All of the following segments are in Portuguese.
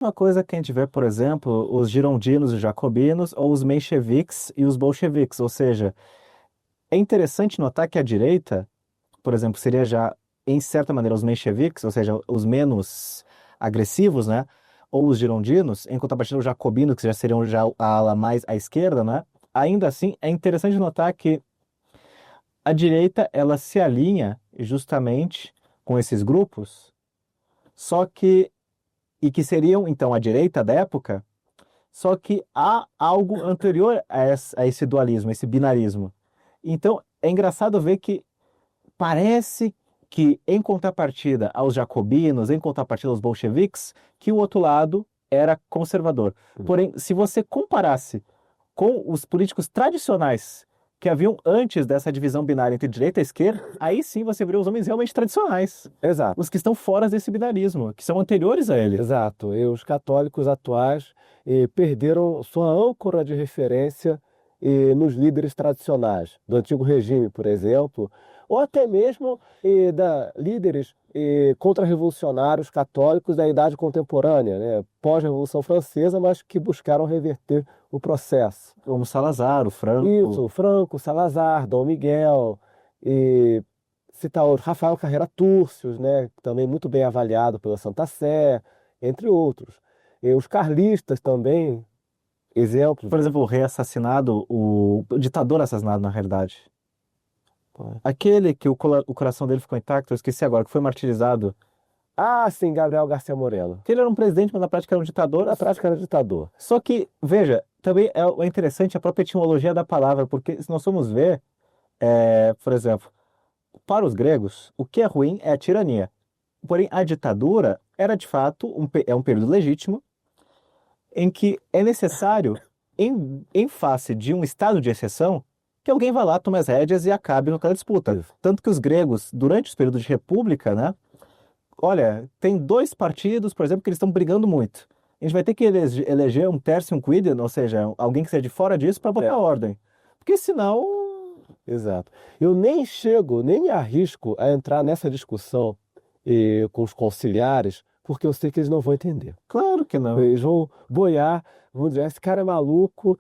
Uma coisa que a gente vê, por exemplo, os girondinos e jacobinos ou os mencheviques e os bolcheviques, ou seja, é interessante notar que a direita, por exemplo, seria já, em certa maneira, os mencheviques, ou seja, os menos agressivos, né? Ou os girondinos, em contrapartida os jacobinos, que já seriam já a ala mais à esquerda, né? Ainda assim, é interessante notar que a direita, ela se alinha justamente com esses grupos, só que, e que seriam, então, a direita da época, só que há algo anterior a esse dualismo, esse binarismo. Então, é engraçado ver que parece que, em contrapartida aos jacobinos, em contrapartida aos bolcheviques, que o outro lado era conservador. Porém, se você comparasse com os políticos tradicionais que haviam antes dessa divisão binária entre direita e esquerda, aí sim você viria os homens realmente tradicionais. Exato. Os que estão fora desse binarismo, que são anteriores a ele. Exato. E os católicos atuais perderam sua âncora de referência nos líderes tradicionais do antigo regime, por exemplo, ou até mesmo da líderes contra-revolucionários católicos da idade contemporânea, né, pós-Revolução Francesa, mas que buscaram reverter o processo. Como Salazar, o Franco. Isso, Franco, Salazar, Dom Miguel, e citar outro, Rafael Carreira Túrcios, né, também muito bem avaliado pela Santa Sé, entre outros. E os carlistas também, exemplos. Por exemplo, o rei assassinado, o ditador assassinado, na realidade. Aquele que o coração dele ficou intacto, eu esqueci agora, que foi martirizado. Ah, sim, Gabriel Garcia Moreno. Que ele era um presidente, mas na prática era um ditador. Na prática era ditador. Só que, veja, também é interessante a própria etimologia da palavra, porque se nós formos ver, por exemplo, para os gregos, o que é ruim é a tirania. Porém, a ditadura era de fato é um período legítimo em que é necessário, em face de um estado de exceção, que alguém vá lá, tome as rédeas e acabe com aquela disputa. Isso. Tanto que os gregos, durante os períodos de república, né? Olha, tem dois partidos, por exemplo, que eles estão brigando muito. A gente vai ter que eleger um tertium quidem, ou seja, alguém que seja de fora disso para botar ordem. Porque senão. Exato. Eu nem chego, nem me arrisco a entrar nessa discussão com os conciliares, porque eu sei que eles não vão entender. Claro que não. Eles vão boiar, vão dizer, esse cara é maluco,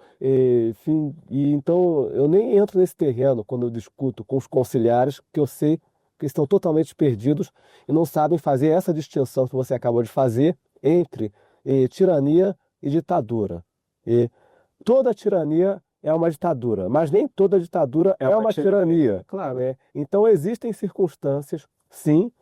enfim, e então eu nem entro nesse terreno quando eu discuto com os conciliares, porque eu sei que estão totalmente perdidos e não sabem fazer essa distinção que você acabou de fazer entre tirania e ditadura. E toda tirania é uma ditadura, mas nem toda ditadura é uma tirania. Claro. Né? Então existem circunstâncias, sim,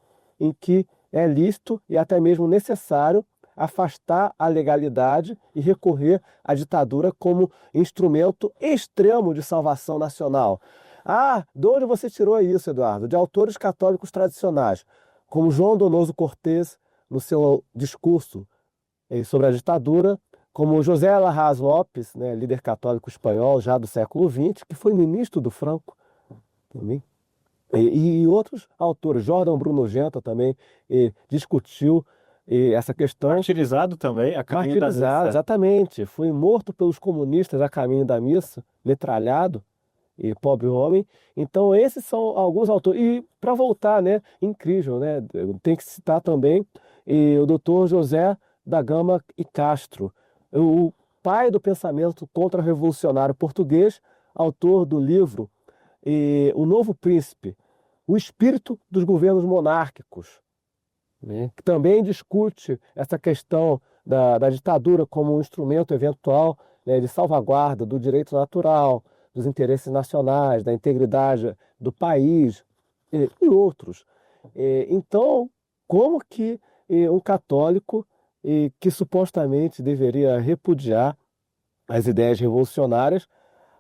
em que é lícito e até mesmo necessário afastar a legalidade e recorrer à ditadura como instrumento extremo de salvação nacional. Ah, de onde você tirou isso, Eduardo? De autores católicos tradicionais, como João Donoso Cortés, no seu discurso sobre a ditadura, como José Larraz Lopes, né, líder católico espanhol já do século XX, que foi ministro do Franco também. E outros autores, Jordão Bruno Genta também discutiu essa questão. Martirizado também, a caminho da Martirizado, missa. exatamente. Foi morto pelos comunistas a caminho da missa, metralhado, e pobre homem. Então, esses são alguns autores. E, para voltar, né, incrível, né, tem que citar também o doutor José da Gama e Castro, o pai do pensamento contra-revolucionário português, autor do livro O Novo Príncipe, o espírito dos governos monárquicos, né, que também discute essa questão da ditadura como um instrumento eventual, né, de salvaguarda do direito natural, dos interesses nacionais, da integridade do país e outros. Então, como que um católico que supostamente deveria repudiar as ideias revolucionárias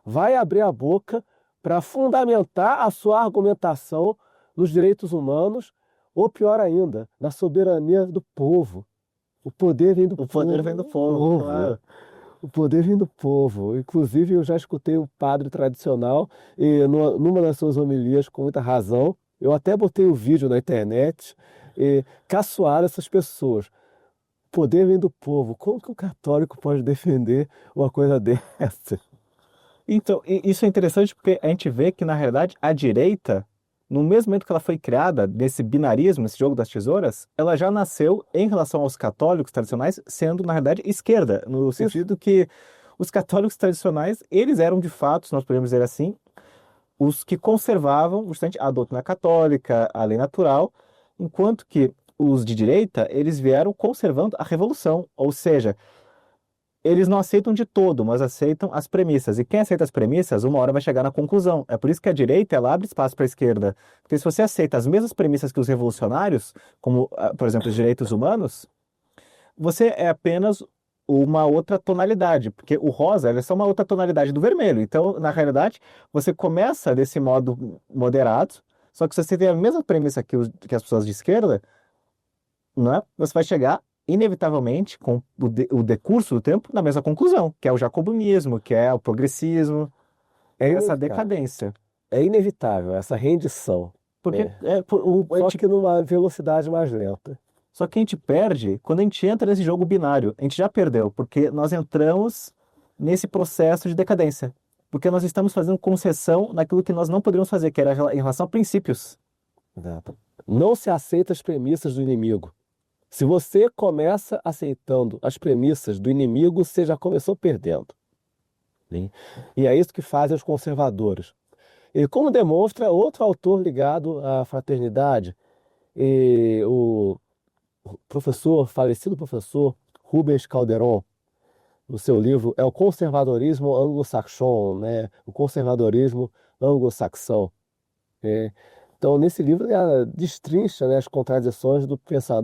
vai abrir a boca para fundamentar a sua argumentação nos direitos humanos, ou pior ainda, na soberania do povo? O poder vem do povo. O poder vem do povo, claro. O poder vem do povo. Inclusive, eu já escutei um padre tradicional, numa das suas homilias, com muita razão, eu até botei o vídeo na internet, caçoar essas pessoas. O poder vem do povo. Como que o católico pode defender uma coisa dessa? Então, isso é interessante porque a gente vê que, na realidade, a direita, no mesmo momento que ela foi criada, nesse binarismo, nesse jogo das tesouras, ela já nasceu, em relação aos católicos tradicionais, sendo, na realidade, esquerda, no sentido que os católicos tradicionais, eles eram, de fato, se nós podemos dizer assim, os que conservavam justamente a doutrina católica, a lei natural, enquanto que os de direita, eles vieram conservando a revolução, ou seja, eles não aceitam de todo, mas aceitam as premissas. E quem aceita as premissas, uma hora vai chegar na conclusão. É por isso que a direita, ela abre espaço para a esquerda. Porque se você aceita as mesmas premissas que os revolucionários, como, por exemplo, os direitos humanos, você é apenas uma outra tonalidade, porque o rosa é só uma outra tonalidade do vermelho. Então, na realidade, você começa desse modo moderado, só que se você tem a mesma premissa que as pessoas de esquerda, não é? Você vai chegar, inevitavelmente, com o decurso do tempo, na mesma conclusão, que é o jacobinismo, que é o progressismo, É essa inevitável. decadência. É inevitável essa rendição. Porque É. só Só que numa velocidade mais lenta. só que a gente perde quando a gente entra nesse jogo binário. A gente já perdeu, porque nós entramos nesse processo de decadência. Porque nós estamos fazendo concessão naquilo que nós não poderíamos fazer, que era em relação a princípios. Exato. Não se aceita as premissas do inimigo. Se você começa aceitando as premissas do inimigo, você já começou perdendo. Né? E é isso que fazem os conservadores. E como demonstra outro autor ligado à fraternidade, o falecido professor Rubens Calderon, no seu livro é o conservadorismo anglo-saxão, né? O conservadorismo anglo-saxão. É. Então, nesse livro, ele destrincha, né, as contradições do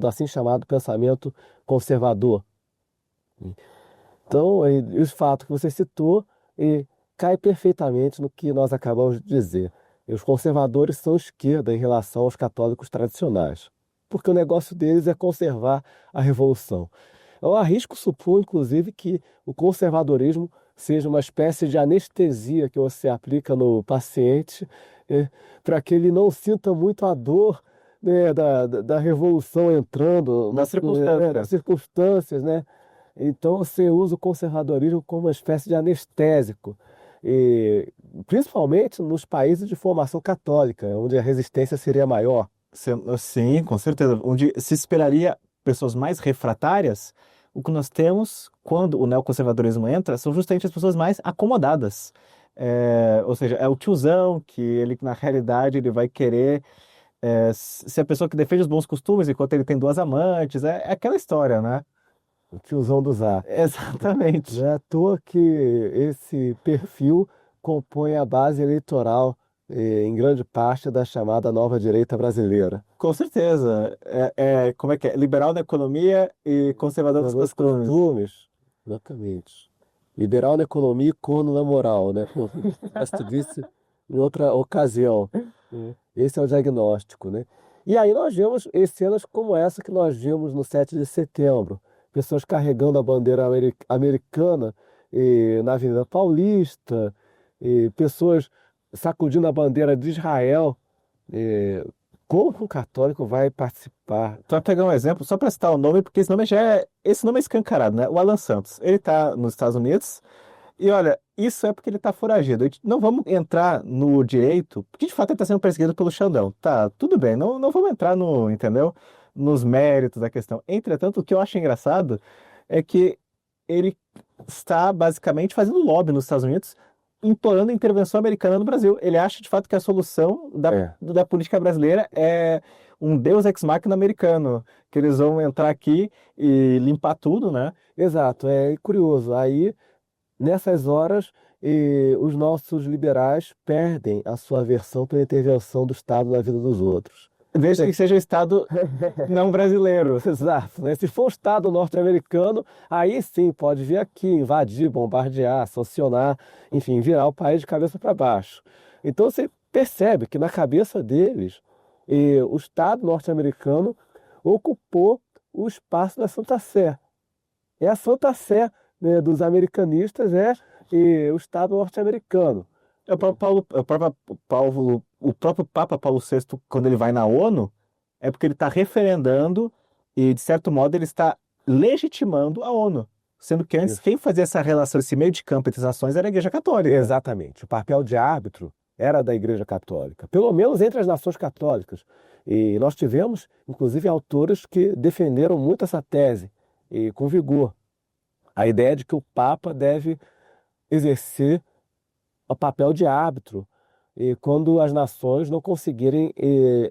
assim chamado pensamento conservador. Então, os fatos que você citou cai perfeitamente no que nós acabamos de dizer. E os conservadores são esquerda em relação aos católicos tradicionais, porque o negócio deles é conservar a revolução. Eu arrisco supor, inclusive, que o conservadorismo seja uma espécie de anestesia que você aplica no paciente para que ele não sinta muito a dor, né, da revolução entrando Das circunstâncias. nas circunstâncias, né? Então você usa o conservadorismo como uma espécie de anestésico, principalmente nos países de formação católica, onde a resistência seria maior. Sim, com certeza. Onde se esperaria pessoas mais refratárias, o que nós temos quando o neoconservadorismo entra são justamente as pessoas mais acomodadas. Ou seja, é o tiozão que ele, na realidade, ele vai querer ser a pessoa que defende os bons costumes enquanto ele tem duas amantes. É aquela história, né? O tiozão do Zap. Exatamente. Não é à toa que esse perfil compõe a base eleitoral, em grande parte, da chamada nova direita brasileira. Com certeza. Como é que é? Liberal na economia e conservador dos costumes. Costumes. Exatamente. Liberal na economia e corno na moral, né? Mas tu disse em outra ocasião. Esse é o diagnóstico, né? E aí nós vemos cenas como essa que nós vimos no 7 de setembro. Pessoas carregando a bandeira americana na Avenida Paulista, pessoas sacudindo a bandeira de Israel. Como um católico vai participar? Tu vai pegar um exemplo, só para citar o nome, porque esse nome é escancarado, né? O Alan Santos. Ele está nos Estados Unidos e, olha, isso é porque ele está foragido. Não vamos entrar no direito, porque de fato ele está sendo perseguido pelo Xandão. Tá, tudo bem, não vamos entrar entendeu? Nos méritos da questão. Entretanto, o que eu acho engraçado é que ele está basicamente fazendo lobby nos Estados Unidos, implorando a intervenção americana no Brasil. Ele acha de fato que a solução da política brasileira é um Deus ex machina americano, que eles vão entrar aqui e limpar tudo, né? Exato, é curioso. Aí, nessas horas, os nossos liberais perdem a sua aversão pela intervenção do Estado na vida dos outros. Desde que seja o Estado não brasileiro. Exato, né? Se for o Estado norte-americano, aí sim pode vir aqui, invadir, bombardear, sancionar, enfim, virar o país de cabeça para baixo. Então você percebe que na cabeça deles, o Estado norte-americano ocupou o espaço da Santa Sé. É a Santa Sé, né, dos americanistas, o Estado norte-americano. O próprio Papa Paulo VI, quando ele vai na ONU, é porque ele está referendando e, de certo modo, ele está legitimando a ONU. Sendo que antes, quem fazia essa relação, esse meio de campo entre as nações era a Igreja Católica. Exatamente. O papel de árbitro era da Igreja Católica, pelo menos entre as nações católicas. E nós tivemos, inclusive, autores que defenderam muito essa tese, e com vigor. A ideia de que o Papa deve exercer o papel de árbitro e quando as nações não conseguirem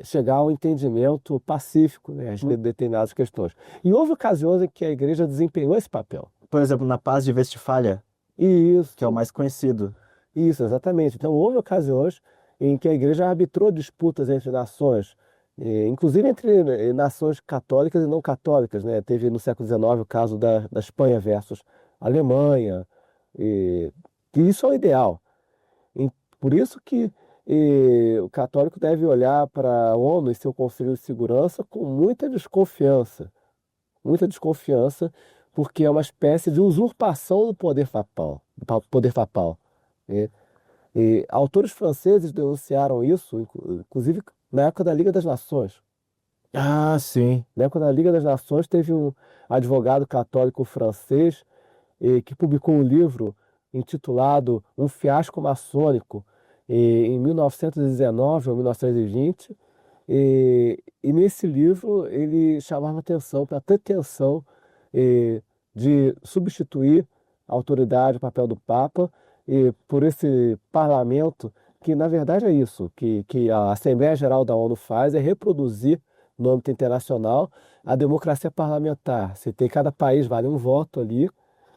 chegar ao entendimento pacífico, né, a respeito de determinadas questões. E houve ocasiões em que a igreja desempenhou esse papel. Por exemplo, na Paz de Westfália, Isso, que é o mais conhecido. isso, exatamente. Então houve ocasiões em que a igreja arbitrou disputas entre nações, inclusive entre nações católicas e não católicas, né? Teve no século XIX o caso da Espanha versus Alemanha, e, que isso é o ideal. E por isso que o católico deve olhar para a ONU e seu Conselho de Segurança com muita desconfiança, porque é uma espécie de usurpação do poder papal. né? E autores franceses denunciaram isso, inclusive na época da Liga das Nações. Ah, sim. Na época da Liga das Nações teve um advogado católico francês que publicou um livro intitulado Um Fiasco Maçônico, em 1919 ou 1920, e nesse livro ele chamava atenção para a pretensão de substituir a autoridade, o papel do Papa, por esse parlamento, que na verdade é isso, que a Assembleia Geral da ONU faz, é reproduzir no âmbito internacional a democracia parlamentar. Se tem cada país vale um voto ali,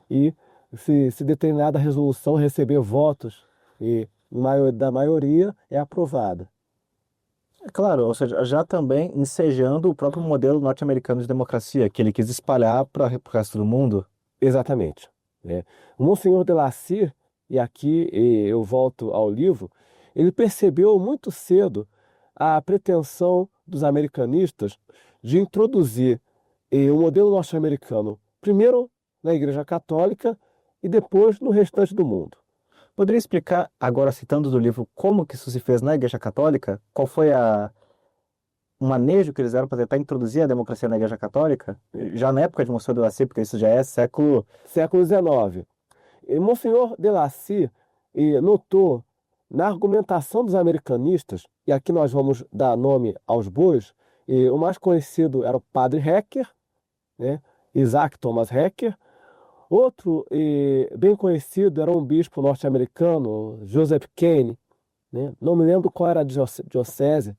e se determinada resolução receber votos da maioria, é aprovada. É claro, ou seja, já também ensejando o próprio modelo norte-americano de democracia, que ele quis espalhar para o resto do mundo. Exatamente. O Monsenhor de Lacy, e aqui eu volto ao livro, ele percebeu muito cedo a pretensão dos americanistas de introduzir o modelo norte-americano, primeiro na Igreja Católica e depois no restante do mundo. Poderia explicar, agora citando do livro, como que isso se fez na Igreja Católica? Qual foi o manejo que eles deram para tentar introduzir a democracia na Igreja Católica? Já na época de Monsenhor de Lacy, porque isso já é Século XIX. E Monsenhor de Lacy notou na argumentação dos americanistas, e aqui nós vamos dar nome aos bois, o mais conhecido era o padre Hecker, né? Isaac Thomas Hecker. Outro bem conhecido era um bispo norte-americano, Joseph Kane, né? Não me lembro qual era a diocese,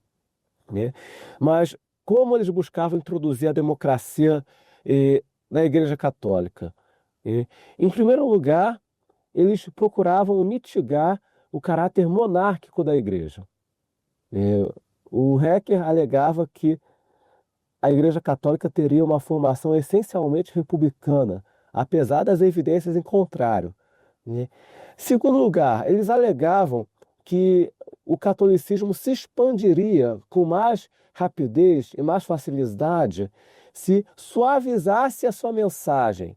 né? Mas como eles buscavam introduzir a democracia na Igreja Católica? Em primeiro lugar, eles procuravam mitigar o caráter monárquico da Igreja. O Hecker alegava que a Igreja Católica teria uma formação essencialmente republicana, apesar das evidências em contrário. Segundo lugar, eles alegavam que o catolicismo se expandiria com mais rapidez e mais facilidade se suavizasse a sua mensagem,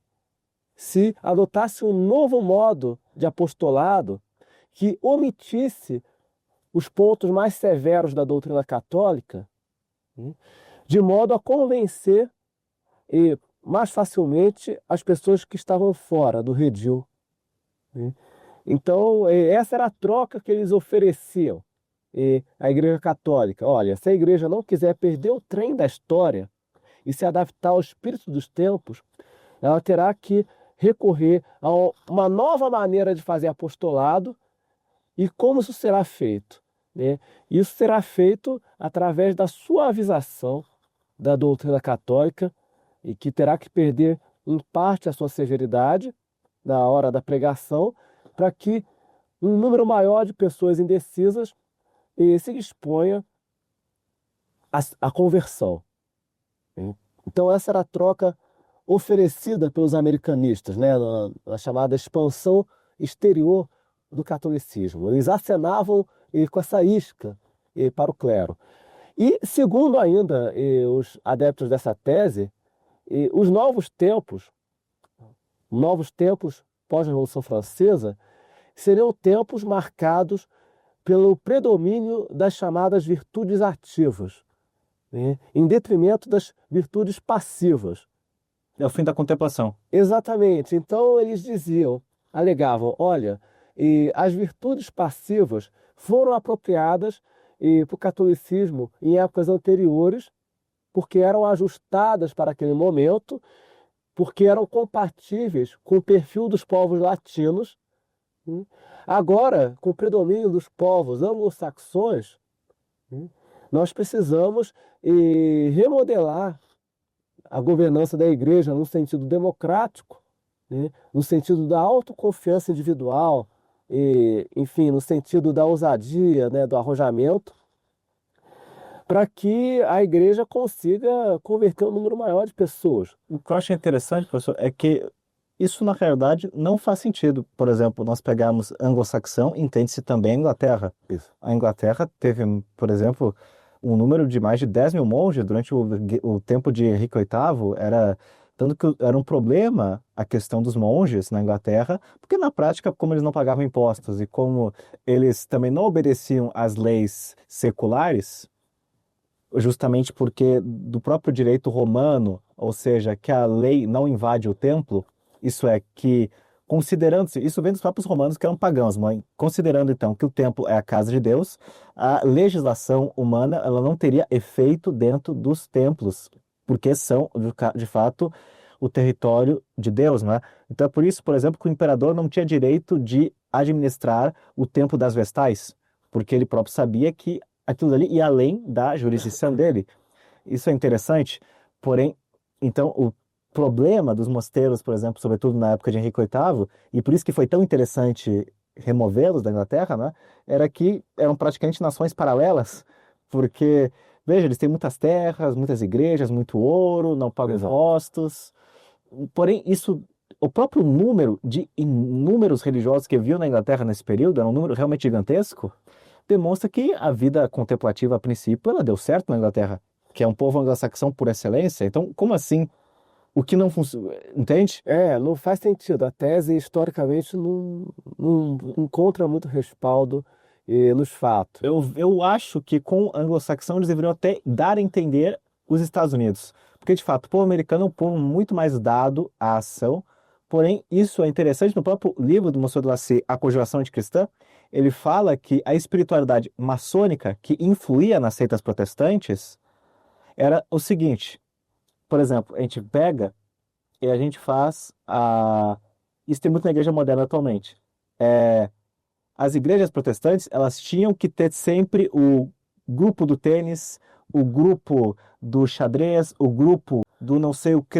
se adotasse um novo modo de apostolado que omitisse os pontos mais severos da doutrina católica, de modo a convencer mais facilmente as pessoas que estavam fora do redil. Então, essa era a troca que eles ofereciam à Igreja Católica. Olha, se a Igreja não quiser perder o trem da história e se adaptar ao espírito dos tempos, ela terá que recorrer a uma nova maneira de fazer apostolado. E como isso será feito? Isso será feito através da suavização da doutrina católica, e que terá que perder em parte a sua severidade na hora da pregação, para que um número maior de pessoas indecisas se disponha à conversão. Então essa era a troca oferecida pelos americanistas, na chamada expansão exterior do catolicismo. Eles acenavam com essa isca para o clero. E, segundo ainda os adeptos dessa tese, os novos tempos pós-Revolução Francesa, seriam tempos marcados pelo predomínio das chamadas virtudes ativas, em detrimento das virtudes passivas. É o fim da contemplação. Exatamente. Então eles alegavam, olha, as virtudes passivas foram apropriadas para o catolicismo em épocas anteriores, porque eram ajustadas para aquele momento, porque eram compatíveis com o perfil dos povos latinos. Agora, com o predomínio dos povos anglo-saxões, nós precisamos remodelar a governança da igreja no sentido democrático, né? No sentido da autoconfiança individual, enfim, no sentido da ousadia, né, do arrojamento, para que a igreja consiga converter um número maior de pessoas. O que eu acho interessante, professor, é que isso na realidade não faz sentido. Por exemplo, nós pegarmos anglo-saxão, entende-se também a Inglaterra. Isso. A Inglaterra teve, por exemplo, um número de mais de 10 mil monges durante o tempo de Henrique VIII. Tanto que era um problema a questão dos monges na Inglaterra, porque na prática, como eles não pagavam impostos e como eles também não obedeciam às leis seculares, justamente porque do próprio direito romano, ou seja, que a lei não invade o templo, isso é, que considerando-se, isso vem dos próprios romanos que eram pagãos, mas considerando então que o templo é a casa de Deus, a legislação humana ela não teria efeito dentro dos templos, porque são, de fato, o território de Deus, não é? Então é por isso, por exemplo, que o imperador não tinha direito de administrar o templo das Vestais, porque ele próprio sabia que aquilo ali ia além da jurisdição dele. Isso é interessante, porém, então, o problema dos mosteiros, por exemplo, sobretudo na época de Henrique VIII, e por isso que foi tão interessante removê-los da Inglaterra, né, era que eram praticamente nações paralelas, porque, veja, eles têm muitas terras, muitas igrejas, muito ouro, não pagam Exato. impostos, porém, isso, o próprio número de inúmeros religiosos que viviam na Inglaterra nesse período, era um número realmente gigantesco, demonstra que a vida contemplativa, a princípio, ela deu certo na Inglaterra, que é um povo anglo-saxão por excelência. Então, como assim? O que não funciona? Entende? Não faz sentido. A tese, historicamente, não encontra muito respaldo nos fatos. Eu acho que com o anglo-saxão eles deveriam até dar a entender os Estados Unidos. Porque, de fato, o povo americano é um povo muito mais dado à ação. Porém, isso é interessante no próprio livro do Monsieur de Lacy, A Conjuração Anticristã. Ele fala que a espiritualidade maçônica que influía nas seitas protestantes era o seguinte. Por exemplo, a gente pega e a gente faz a... Isso tem muito na igreja moderna atualmente. As igrejas protestantes, elas tinham que ter sempre o grupo do tênis, o grupo do xadrez, o grupo do não sei o que,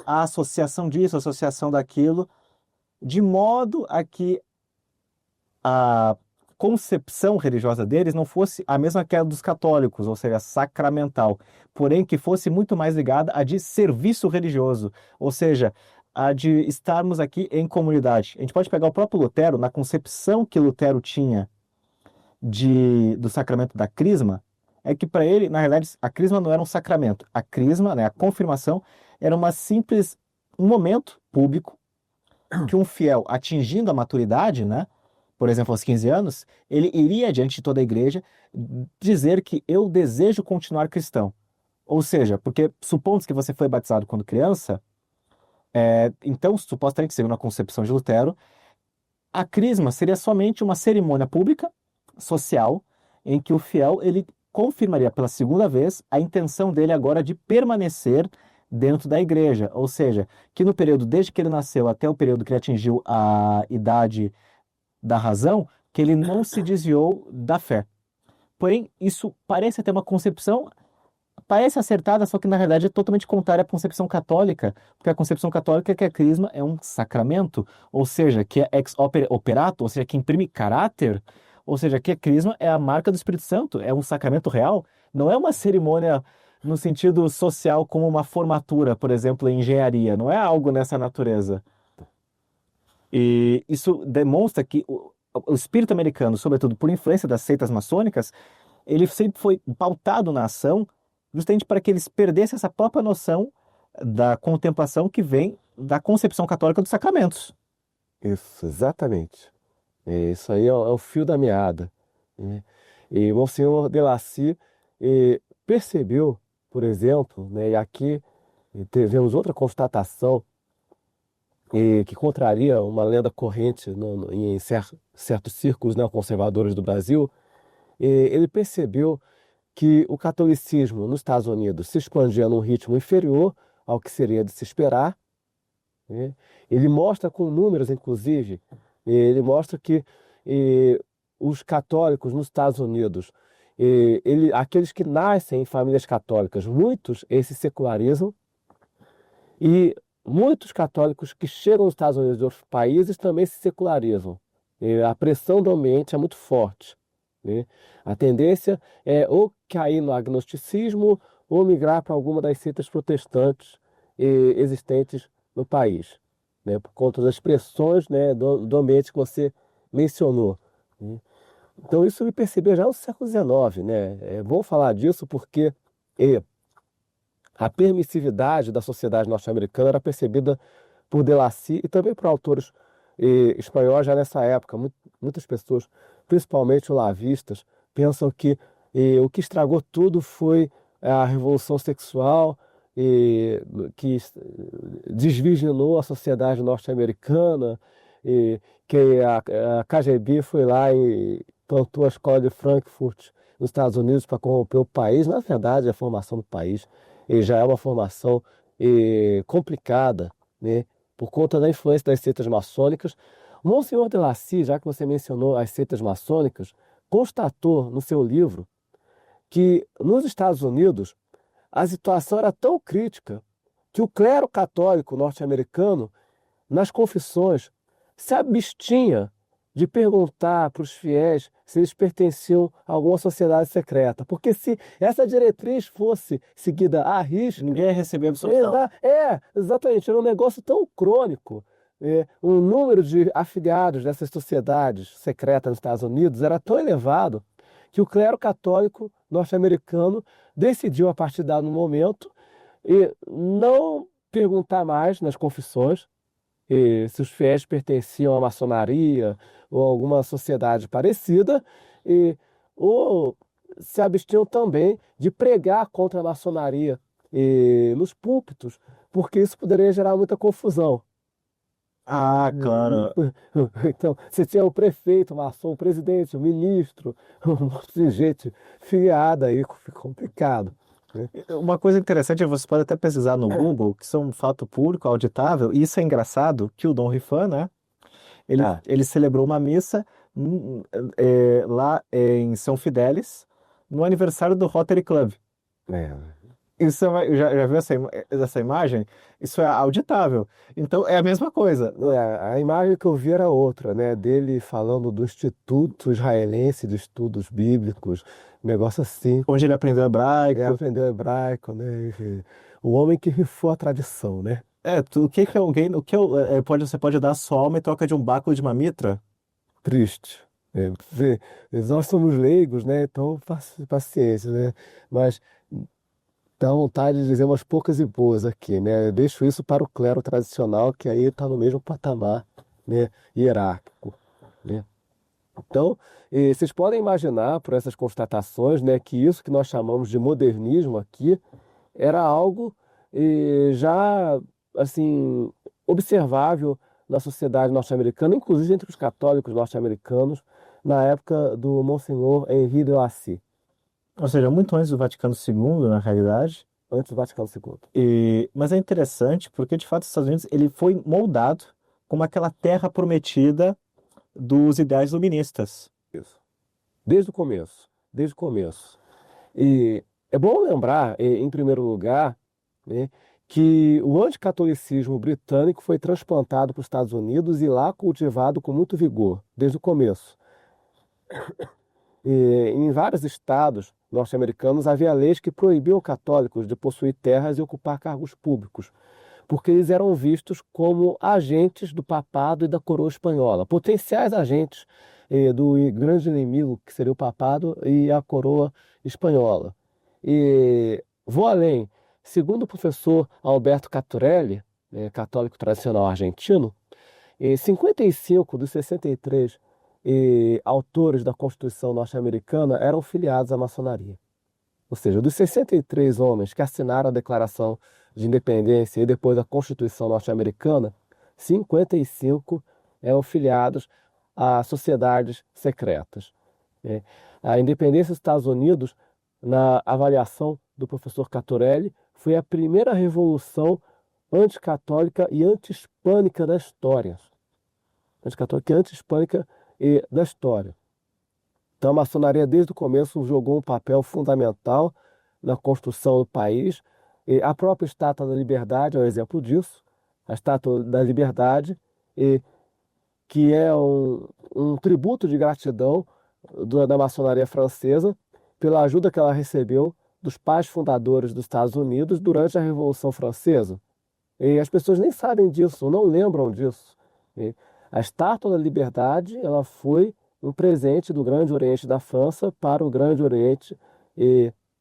a associação disso, a associação daquilo, de modo a que a concepção religiosa deles não fosse a mesma que a dos católicos, ou seja, sacramental, porém que fosse muito mais ligada a de serviço religioso, ou seja, a de estarmos aqui em comunidade. A gente pode pegar o próprio Lutero, na concepção que Lutero tinha do sacramento da crisma, é que para ele, na realidade, a crisma não era um sacramento. A crisma, né, a confirmação, era um momento público que um fiel, atingindo a maturidade, né, por exemplo, aos 15 anos, ele iria diante de toda a igreja dizer que eu desejo continuar cristão. Ou seja, porque supondo que você foi batizado quando criança, então, supostamente, segundo a concepção de Lutero, a crisma seria somente uma cerimônia pública, social, em que o fiel ele confirmaria pela segunda vez a intenção dele agora de permanecer dentro da igreja. Ou seja, que no período desde que ele nasceu até o período que ele atingiu a idade da razão, que ele não se desviou da fé. Porém, isso parece ter uma concepção, parece acertada, só que na realidade é totalmente contrária à concepção católica, porque a concepção católica é que a crisma é um sacramento, ou seja, que é ex opere operato, ou seja, que imprime caráter, ou seja, que a crisma é a marca do Espírito Santo, é um sacramento real, não é uma cerimônia no sentido social como uma formatura, por exemplo, em engenharia, não é algo nessa natureza. E isso demonstra que o espírito americano, sobretudo por influência das seitas maçônicas, ele sempre foi pautado na ação justamente para que eles perdessem essa própria noção da contemplação que vem da concepção católica dos sacramentos. Isso, exatamente. Isso aí é o fio da meada, né? E o Monsenhor de Lacy percebeu, por exemplo, né, e aqui tivemos outra constatação que contraria uma lenda corrente em certos círculos neoconservadores do Brasil, ele percebeu que o catolicismo nos Estados Unidos se expandia num ritmo inferior ao que seria de se esperar, né? Ele mostra com números, inclusive, ele mostra que os católicos nos Estados Unidos, aqueles que nascem em famílias católicas, muitos esses se secularizam, e muitos católicos que chegam nos Estados Unidos de outros países também se secularizam. A pressão do ambiente é muito forte, né? A tendência é ou cair no agnosticismo ou migrar para alguma das seitas protestantes existentes no país, né? Por conta das pressões, né, do ambiente que você mencionou, né? Então isso eu percebi já no século XIX, né? É bom falar disso porque a permissividade da sociedade norte-americana era percebida por Delacy e também por autores espanhóis já nessa época. Muitas pessoas, principalmente olavistas, pensam que o que estragou tudo foi a revolução sexual, que desvirginou a sociedade norte-americana, que a KGB foi lá e plantou a escola de Frankfurt nos Estados Unidos para corromper o país. Na verdade, a formação do país já é uma formação complicada, né, por conta da influência das seitas maçônicas. Monsenhor Delacy, já que você mencionou as seitas maçônicas, constatou no seu livro que nos Estados Unidos a situação era tão crítica que o clero católico norte-americano, nas confissões, se abstinha de perguntar para os fiéis se eles pertenciam a alguma sociedade secreta. Porque se essa diretriz fosse seguida à risca, Ninguém ia receber absolução. Exatamente, era um negócio tão crônico. O número de afiliados dessas sociedades secretas nos Estados Unidos era tão elevado que o clero católico norte-americano decidiu, a partir de dado momento, não perguntar mais nas confissões se os fiéis pertenciam à maçonaria ou a alguma sociedade parecida, ou se abstinham também de pregar contra a maçonaria nos púlpitos, porque isso poderia gerar muita confusão. Ah, claro. Então, você tinha o prefeito, o maçom, o presidente, o ministro, um monte de gente filiada aí, fica complicado, né? Uma coisa interessante, você pode até pesquisar no Google, que isso é um fato público, auditável, e isso é engraçado, que o Dom Rifan, né, ele celebrou uma missa lá em São Fidélis, no aniversário do Rotary Club. É. Isso já viu essa imagem? Isso é auditável. Então é a mesma coisa. A imagem que eu vi era outra, né? Dele falando do Instituto Israelense de Estudos Bíblicos, um negócio assim. Onde ele aprendeu hebraico. Ele aprendeu hebraico, né? O homem que rifou a tradição, né? O que é alguém, você pode dar a sua alma em troca de um báculo de uma mitra? Triste. Nós somos leigos, né? Então, paciência, né? Mas dá vontade de dizer umas poucas e boas aqui, né? Eu deixo isso para o clero tradicional, que aí está no mesmo patamar, né, hierárquico, né? Então, vocês podem imaginar, por essas constatações, né, que isso que nós chamamos de modernismo aqui era algo já, assim, observável na sociedade norte-americana, inclusive entre os católicos norte-americanos, na época do Monsenhor Henri de Lacy. Ou seja, muito antes do Vaticano II, na realidade. Antes do Vaticano II. Mas é interessante porque, de fato, os Estados Unidos ele foi moldado como aquela terra prometida dos ideais iluministas. Isso. Desde o começo. Desde o começo. E é bom lembrar, em primeiro lugar, né, que o anticatolicismo britânico foi transplantado para os Estados Unidos e lá cultivado com muito vigor, desde o começo. Em vários estados norte-americanos havia leis que proibiam católicos de possuir terras e ocupar cargos públicos, porque eles eram vistos como agentes do papado e da coroa espanhola, potenciais agentes do grande inimigo que seria o papado e a coroa espanhola. E vou além, segundo o professor Alberto Caturelli, católico tradicional argentino, 55 dos 63 autores da Constituição norte-americana eram filiados à maçonaria. Ou seja, dos 63 homens que assinaram a Declaração de Independência e depois a Constituição norte-americana, 55 eram filiados a sociedades secretas. É. A independência dos Estados Unidos, na avaliação do professor Catorelli, foi a primeira revolução anticatólica e anti-hispânica da história. Anticatólica e anti-hispânica da história. Então, a maçonaria, desde o começo, jogou um papel fundamental na construção do país. E a própria Estátua da Liberdade é um exemplo disso. A Estátua da Liberdade, que é um tributo de gratidão da maçonaria francesa pela ajuda que ela recebeu dos pais fundadores dos Estados Unidos durante a Revolução Francesa. E as pessoas nem sabem disso, não lembram disso. E a Estátua da Liberdade, ela foi um presente do Grande Oriente da França para o Grande Oriente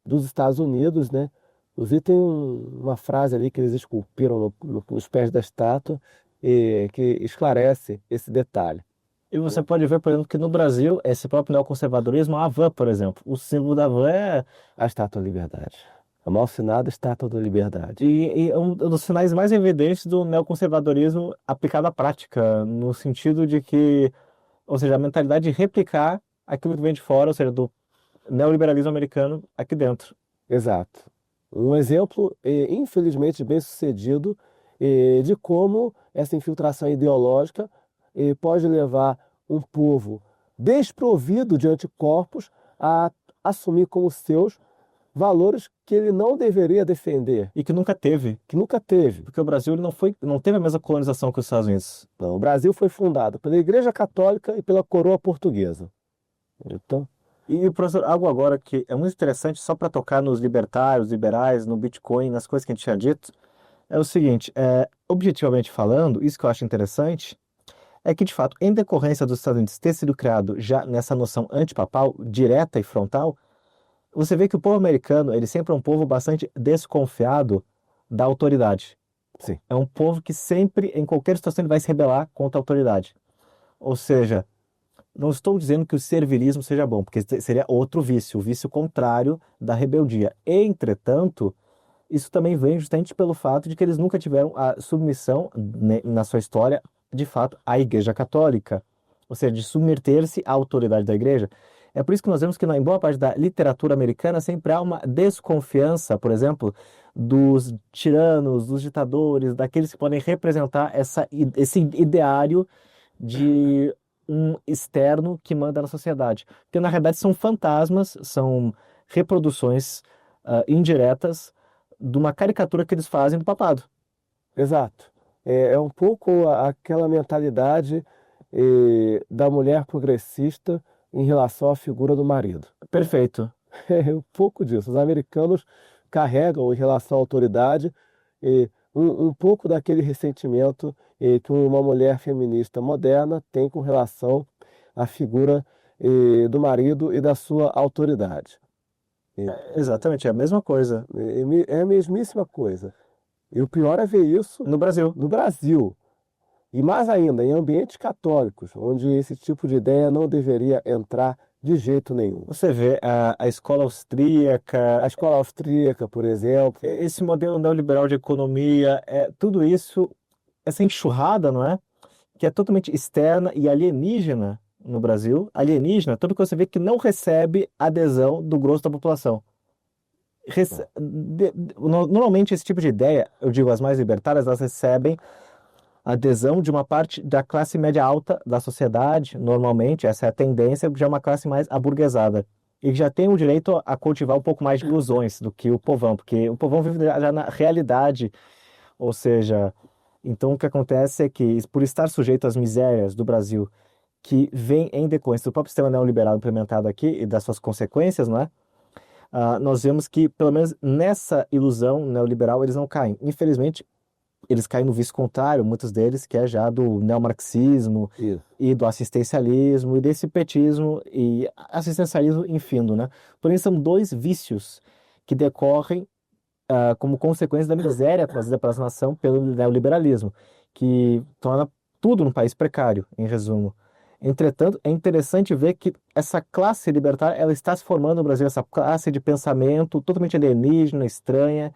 dos Estados Unidos, né? Inclusive tem uma frase ali que eles esculpiram nos pés da estátua que esclarece esse detalhe. E você pode ver, por exemplo, que no Brasil, esse próprio neoconservadorismo, a van, por exemplo, o símbolo da van é. A Estátua da Liberdade. A mal assinada Estátua da Liberdade. E é um dos sinais mais evidentes do neoconservadorismo aplicado à prática, no sentido de que, ou seja, a mentalidade de replicar aquilo que vem de fora, ou seja, do neoliberalismo americano aqui dentro. Exato. Um exemplo, infelizmente, bem sucedido de como essa infiltração ideológica pode levar um povo desprovido de anticorpos a assumir como seus valores que ele não deveria defender. E que nunca teve. Que nunca teve. Porque o Brasil ele não teve a mesma colonização que os Estados Unidos. Não, o Brasil foi fundado pela Igreja Católica e pela coroa portuguesa. Então, e, professor, algo agora que é muito interessante, só para tocar nos libertários, liberais, no Bitcoin, nas coisas que a gente tinha dito, é o seguinte, objetivamente falando, isso que eu acho interessante, é que, de fato, em decorrência dos Estados Unidos ter sido criado já nessa noção antipapal, direta e frontal, você vê que o povo americano, ele sempre é um povo bastante desconfiado da autoridade. sim. É um povo que sempre, em qualquer situação, ele vai se rebelar contra a autoridade. Ou seja, não estou dizendo que o servilismo seja bom, porque seria outro vício, o vício contrário da rebeldia. Entretanto, isso também vem justamente pelo fato de que eles nunca tiveram a submissão, na sua história, de fato, à Igreja Católica. Ou seja, de submeter-se à autoridade da Igreja. É por isso que nós vemos que em boa parte da literatura americana sempre há uma desconfiança, por exemplo, dos tiranos, dos ditadores, daqueles que podem representar esse ideário de um externo que manda na sociedade. Porque, na realidade, são fantasmas, são reproduções indiretas de uma caricatura que eles fazem do papado. Exato. É um pouco aquela mentalidade da mulher progressista em relação à figura do marido. Perfeito. É um pouco disso. Os americanos carregam em relação à autoridade um pouco daquele ressentimento que uma mulher feminista moderna tem com relação à figura do marido e da sua autoridade. Exatamente, é a mesma coisa. É a mesmíssima coisa. E o pior é ver isso No Brasil. no Brasil. E mais ainda, em ambientes católicos, onde esse tipo de ideia não deveria entrar de jeito nenhum. Você vê a escola austríaca, A escola austríaca, por exemplo. esse modelo neoliberal de economia, tudo isso, essa enxurrada, não é? Que é totalmente externa e alienígena no Brasil. Alienígena, tanto que você vê que não recebe adesão do grosso da população. Normalmente esse tipo de ideia, eu digo as mais libertárias, elas recebem adesão de uma parte da classe média alta da sociedade, normalmente, essa é a tendência, já é uma classe mais aburguesada. E que já tem o direito a cultivar um pouco mais de ilusões do que o povão, porque o povão vive já na realidade, ou seja, então o que acontece é que, por estar sujeito às misérias do Brasil, que vem em decorrência do próprio sistema neoliberal implementado aqui e das suas consequências, não é? Nós vemos que, pelo menos nessa ilusão neoliberal, eles não caem. Infelizmente, eles caem no vício contrário, muitos deles, que é já do neomarxismo e do assistencialismo e desse petismo e assistencialismo infindo, né? Porém, são dois vícios que decorrem como consequência da miséria trazida pela nação pelo neoliberalismo, que torna tudo no país precário, em resumo. Entretanto, é interessante ver que essa classe libertária ela está se formando no Brasil, essa classe de pensamento totalmente alienígena, estranha,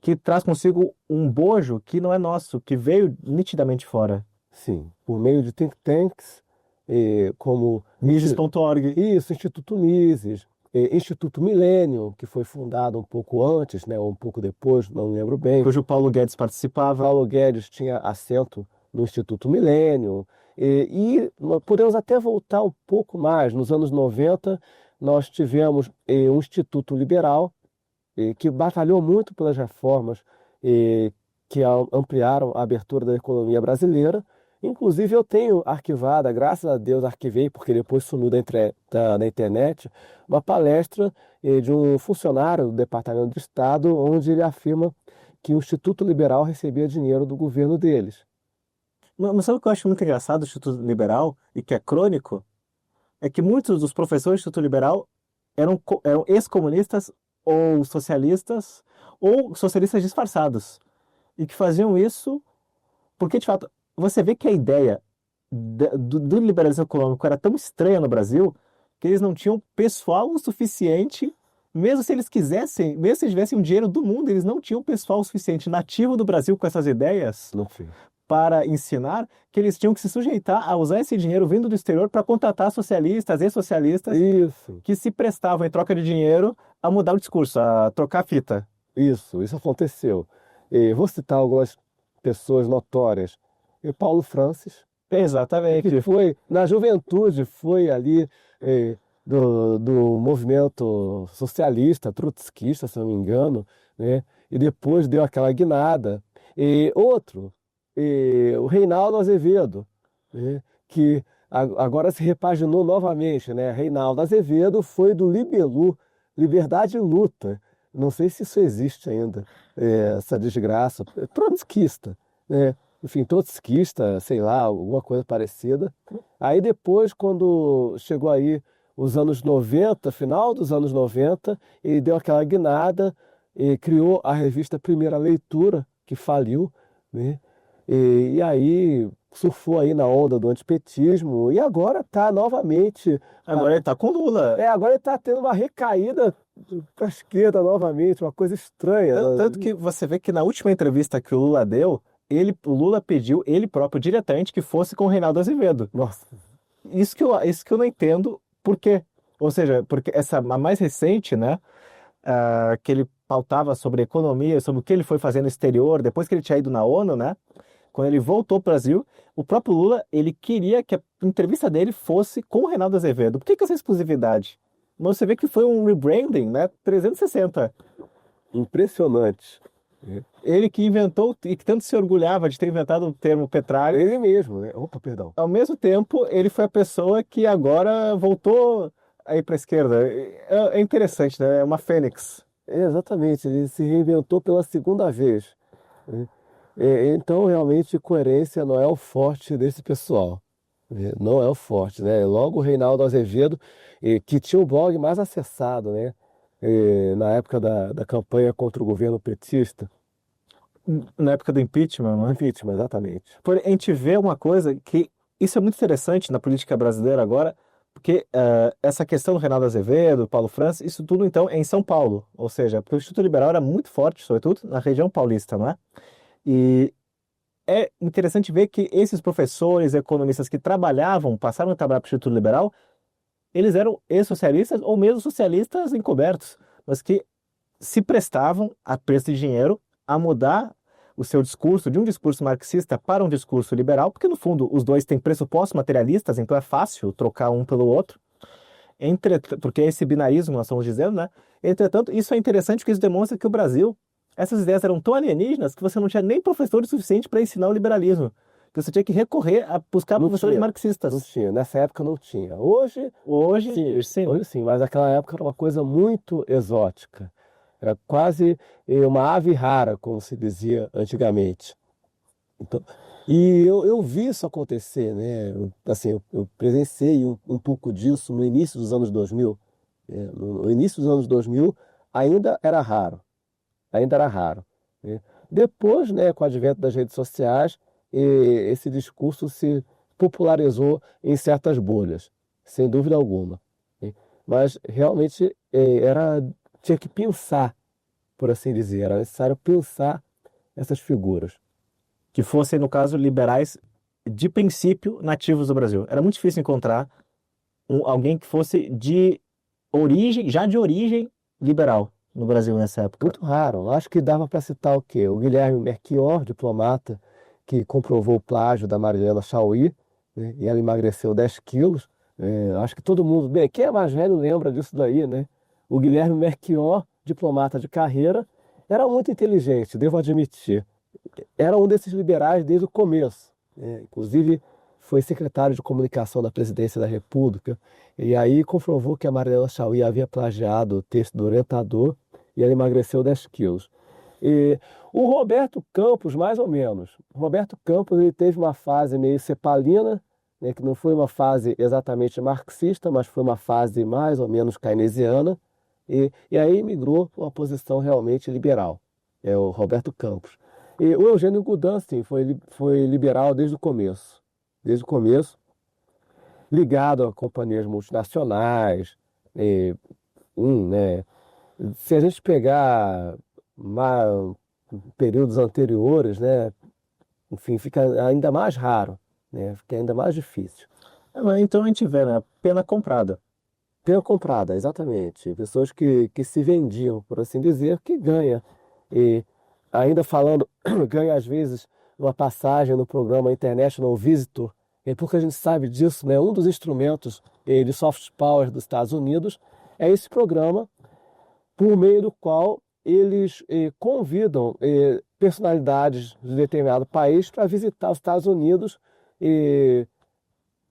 que traz consigo um bojo que não é nosso, que veio nitidamente fora. Sim, por meio de think tanks como Mises.org. isso, Instituto Mises, Instituto Milênio, que foi fundado um pouco antes, né, ou um pouco depois, não lembro bem. Cujo Paulo Guedes participava. Paulo Guedes tinha assento no Instituto Milênio. E nós podemos até voltar um pouco mais. Nos anos 90, nós tivemos um Instituto Liberal, que batalhou muito pelas reformas que ampliaram a abertura da economia brasileira. Inclusive, eu tenho arquivada, graças a Deus arquivei, porque depois sumiu da internet, uma palestra de um funcionário do Departamento de Estado, onde ele afirma que o Instituto Liberal recebia dinheiro do governo deles. Mas sabe o que eu acho muito engraçado do Instituto Liberal e que é crônico? É que muitos dos professores do Instituto Liberal eram ex-comunistas ou socialistas disfarçados. E que faziam isso porque, de fato, você vê que a ideia do liberalismo econômico era tão estranha no Brasil que eles não tinham pessoal o suficiente, mesmo se eles quisessem, mesmo se eles tivessem o dinheiro do mundo, eles não tinham pessoal o suficiente nativo do Brasil com essas ideias No fim. para ensinar, que eles tinham que se sujeitar a usar esse dinheiro vindo do exterior para contratar socialistas e socialistas Isso, que se prestavam em troca de dinheiro a mudar o discurso, a trocar a fita. isso aconteceu. Vou citar algumas pessoas notórias. Paulo Francis, Exatamente. que foi, na juventude, foi ali do movimento socialista, trotskista, se não me engano, né? E depois deu aquela guinada. Outro, o Reinaldo Azevedo, né? Que agora se repaginou novamente, né? Reinaldo Azevedo foi do Libelu, Liberdade e Luta. Não sei se isso existe ainda, essa desgraça. Trotskista, né? Enfim, trotskista, sei lá, alguma coisa parecida. Aí depois, quando chegou aí os anos 90, final dos anos 90, ele deu aquela guinada e criou a revista Primeira Leitura, que faliu, né? E aí surfou aí na onda do antipetismo e agora está novamente. Agora ele está com Lula. Agora ele está tendo uma recaída para a esquerda novamente, uma coisa estranha. Tanto que você vê que na última entrevista que o Lula deu, o Lula pediu, ele próprio, diretamente, que fosse com o Reinaldo Azevedo. Nossa. Isso que eu não entendo por quê. Ou seja, porque a mais recente, né, que ele pautava sobre economia, sobre o que ele foi fazer no exterior, depois que ele tinha ido na ONU, né, quando ele voltou para o Brasil, o próprio Lula, ele queria que a entrevista dele fosse com o Reinaldo Azevedo. Por que essa exclusividade? Mas você vê que foi um rebranding, né, 360. Impressionante. Ele que inventou e que tanto se orgulhava de ter inventado o termo petralha. Ele mesmo, né? Opa, perdão. Ao mesmo tempo, ele foi a pessoa que agora voltou aí para a esquerda. É interessante, né? É uma fênix. Exatamente, ele se reinventou pela segunda vez, né? Então, realmente, coerência não é o forte desse pessoal, né? Não é o forte, né? Logo, o Reinaldo Azevedo, que tinha o blog mais acessado, né? Na época da campanha contra o governo petista. Na época do impeachment, não é? Impeachment, exatamente. Porém, a gente vê uma coisa que isso é muito interessante na política brasileira agora, porque essa questão do Reinaldo Azevedo, Paulo Francis, isso tudo então é em São Paulo, ou seja, porque o Instituto Liberal era muito forte, sobretudo na região paulista, não é? E é interessante ver que esses professores, economistas que passaram a trabalhar para o Instituto Liberal, eles eram ex-socialistas ou mesmo socialistas encobertos, mas que se prestavam a preço de dinheiro a mudar o seu discurso de um discurso marxista para um discurso liberal, porque no fundo os dois têm pressupostos materialistas, então é fácil trocar um pelo outro, porque é esse binarismo nós estamos dizendo, né? Entretanto, isso é interessante porque isso demonstra que o Brasil, essas ideias eram tão alienígenas que você não tinha nem professores suficientes para ensinar o liberalismo. Que você tinha que recorrer a buscar professores marxistas. Não tinha, nessa época não tinha. Hoje sim. Hoje sim, mas naquela época era uma coisa muito exótica. Era quase uma ave rara, como se dizia antigamente. Então, e eu vi isso acontecer, né? Eu presenciei um pouco disso no início dos anos 2000. No início dos anos 2000 ainda era raro, né? Depois, né, com o advento das redes sociais, esse discurso se popularizou em certas bolhas, sem dúvida alguma, né? Mas realmente tinha que pensar, por assim dizer, era necessário pensar essas figuras. Que fossem, no caso, liberais de princípio, nativos do Brasil. Era muito difícil encontrar alguém que fosse de origem, já de origem liberal no Brasil nessa época. Muito raro. Acho que dava para citar o quê? O Guilherme Melchior, diplomata, que comprovou o plágio da Marighella Chaui, né? E ela emagreceu 10 quilos. Acho que todo mundo, bem, quem é mais velho lembra disso daí, né? O Guilherme Melchior, diplomata de carreira, era muito inteligente, devo admitir. Era um desses liberais desde o começo, né? Inclusive, foi secretário de comunicação da Presidência da República, e aí comprovou que a Marighella Chaui havia plagiado o texto do orientador e ela emagreceu 10 quilos. E o Roberto Campos, mais ou menos. O Roberto Campos ele teve uma fase meio cepalina, né, que não foi uma fase exatamente marxista, mas foi uma fase mais ou menos keynesiana, e aí migrou para uma posição realmente liberal. É o Roberto Campos. E o Eugênio Goudin, sim, foi liberal desde o começo. Desde o começo, ligado a companhias multinacionais, né? Se a gente pegar períodos anteriores, né? Enfim, fica ainda mais raro, né? Fica ainda mais difícil. Mas então a gente vê, né? Pena comprada. Pena comprada, exatamente. Pessoas que se vendiam, por assim dizer, que ganha. E ainda falando, ganha às vezes uma passagem no programa International Visitor, e porque a gente sabe disso, né? Um dos instrumentos de soft power dos Estados Unidos é esse programa, por meio do qual eles convidam personalidades de determinado país para visitar os Estados Unidos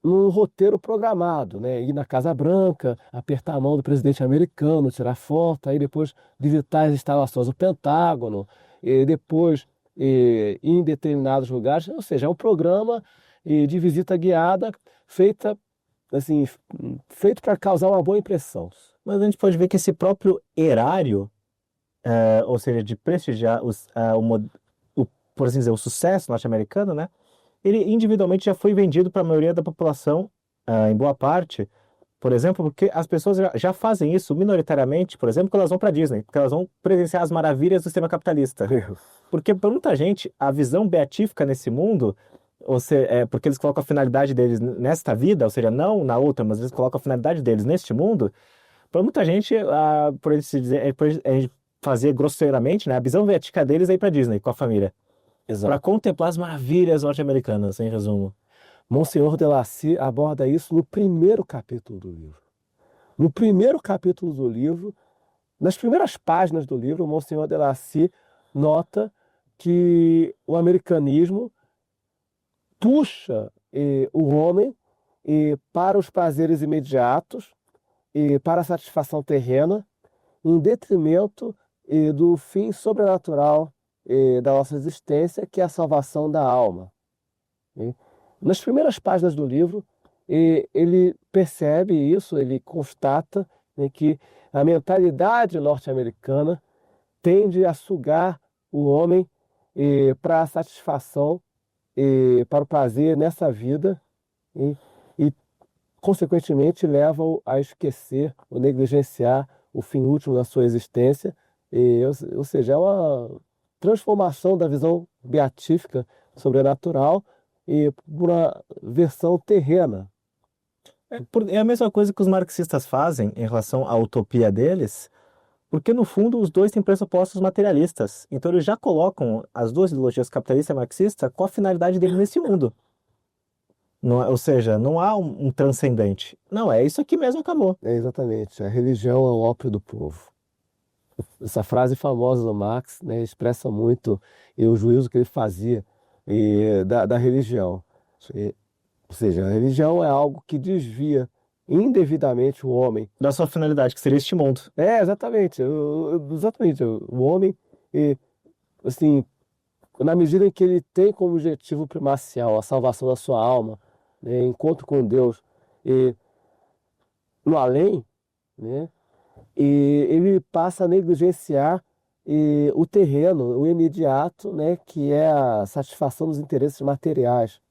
num roteiro programado, né? Ir na Casa Branca, apertar a mão do presidente americano, tirar foto, aí depois visitar as instalações do Pentágono, e depois ir em determinados lugares. Ou seja, é um programa de visita guiada feita assim, feito para causar uma boa impressão. Mas a gente pode ver que esse próprio erário, ou seja, de prestigiar por assim dizer, o sucesso norte-americano, né? Ele individualmente já foi vendido para a maioria da população, em boa parte, por exemplo, porque as pessoas já fazem isso minoritariamente, por exemplo, quando elas vão para Disney, porque elas vão presenciar as maravilhas do sistema capitalista. Porque para muita gente, a visão beatífica nesse mundo, porque eles colocam a finalidade deles nesta vida, ou seja, não na outra, mas eles colocam a finalidade deles neste mundo, para muita gente, por eles fazer grosseiramente, né, a visão beatífica deles é ir para Disney com a família. Para contemplar as maravilhas norte-americanas, em resumo. Monsenhor Delacy aborda isso no primeiro capítulo do livro. No primeiro capítulo do livro, nas primeiras páginas do livro, o Monsenhor Delacy nota que o americanismo puxa o homem para os prazeres imediatos e para a satisfação terrena, em detrimento do fim sobrenatural da nossa existência, que é a salvação da alma. Nas primeiras páginas do livro, ele percebe isso, ele constata, né, que a mentalidade norte-americana tende a sugar o homem para a satisfação, para o prazer nessa vida, e consequentemente, leva-o a esquecer ou negligenciar o fim último da sua existência, ou seja, é uma transformação da visão beatífica sobrenatural por uma versão terrena. É a mesma coisa que os marxistas fazem em relação à utopia deles, porque no fundo os dois têm pressupostos materialistas. Então eles já colocam as duas ideologias capitalista e marxista com a finalidade deles nesse mundo. Ou seja, não há um transcendente. Não, é isso aqui mesmo, acabou. Exatamente. A religião é o ópio do povo. Essa frase famosa do Marx, né, expressa muito o juízo que ele fazia da religião. Ou seja, a religião é algo que desvia indevidamente o homem da sua finalidade, que seria este mundo. Exatamente. Exatamente. O homem, assim, na medida em que ele tem como objetivo primacial a salvação da sua alma, né, encontro com Deus no além, né, e ele passa a negligenciar o terreno, o imediato, né, que é a satisfação dos interesses materiais,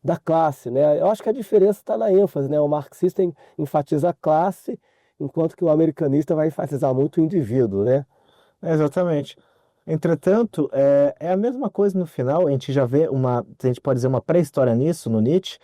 da classe, né? Eu acho que a diferença está na ênfase, né? O marxista enfatiza a classe, enquanto que o americanista vai enfatizar muito o indivíduo, né? Exatamente. Entretanto, é a mesma coisa no final, a gente já vê a gente pode dizer uma pré-história nisso, no Nietzsche,